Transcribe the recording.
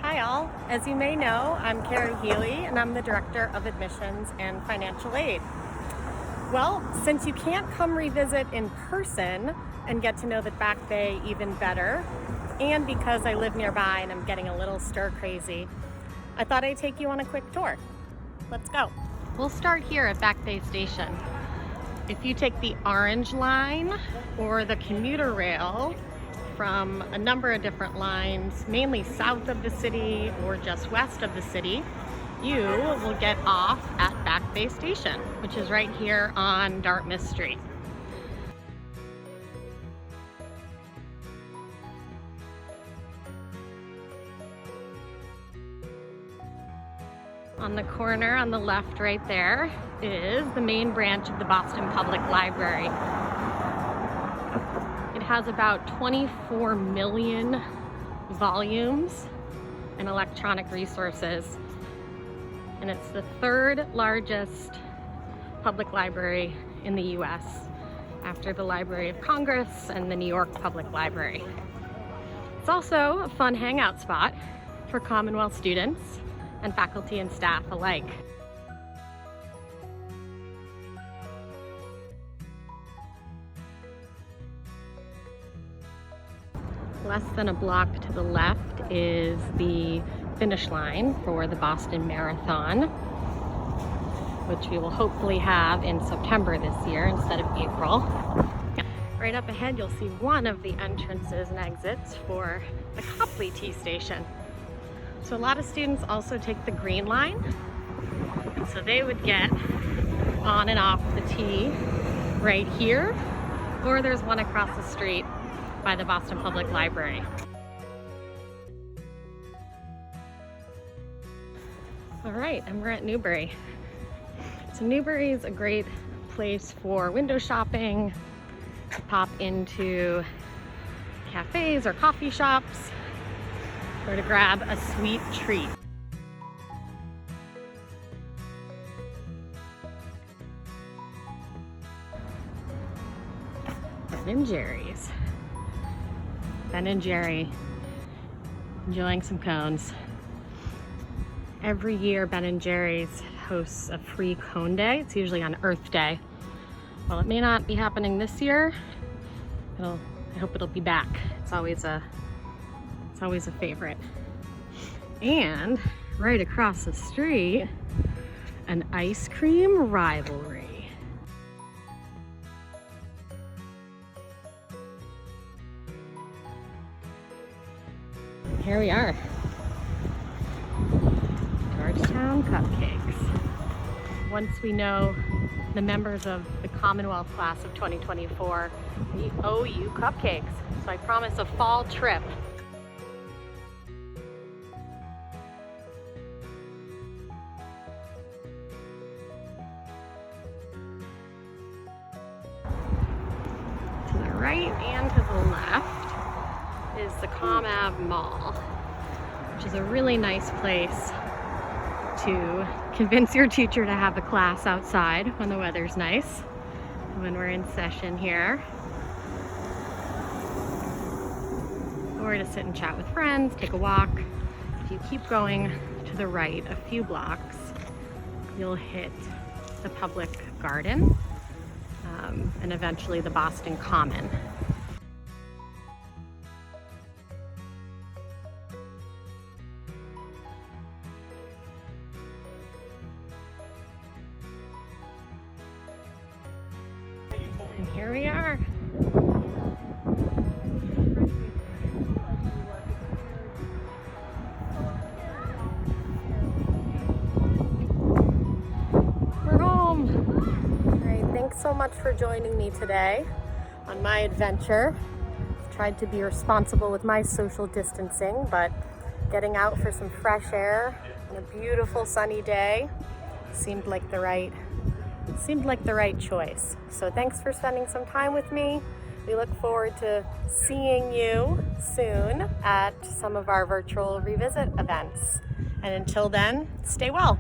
Hi all, as you may know, I'm Carrie Healy and I'm the Director of Admissions and Financial Aid. Well, since you can't come revisit in person and get to know the Back Bay even better, and because I live nearby and I'm getting a little stir crazy, I thought I'd take you on a quick tour. Let's go. We'll start here at Back Bay Station. If you take the orange line or the commuter rail from a number of different lines, mainly south of the city or just west of the city, you will get off at Back Bay Station, which is right here on Dartmouth Street. On the corner on the left right there is the main branch of the Boston Public Library. It has about 24 million volumes and electronic resources, and it's the third largest public library in the US after the Library of Congress and the New York Public Library. It's also a fun hangout spot for Commonwealth students and faculty and staff alike. Less than a block to the left is the finish line for the Boston Marathon, which we will hopefully have in September this year instead of April. Right up ahead, you'll see one of the entrances and exits for the Copley T station. So a lot of students also take the green line, so they would get on and off the T right here, or there's one across the street by the Boston Public Library. All right, and we're at Newbury. So Newbury is a great place for window shopping, to pop into cafes or coffee shops, or to grab a sweet treat. Ben & Jerry's. Ben & Jerry, enjoying some cones. Every year Ben & Jerry's hosts a free cone day. It's usually on Earth Day. Well, it may not be happening this year. I hope it'll be back. It's always a favorite. And right across the street, an ice cream rivalry. Here we are. Georgetown Cupcakes. Once we know the members of the Commonwealth class of 2024, we owe you cupcakes. So I promise a fall trip. To the right and to the left is the ComAv Mall, which is a really nice place to convince your teacher to have a class outside when the weather's nice, when we're in session here, or to sit and chat with friends, take a walk. If you keep going to the right a few blocks, you'll hit the Public Garden and eventually the Boston Common. And here we are. We're home. All right, thanks so much for joining me today on my adventure. I've tried to be responsible with my social distancing, but getting out for some fresh air on a beautiful sunny day seemed like the right choice. So thanks for spending some time with me. We look forward to seeing you soon at some of our virtual revisit events. And until then, stay well.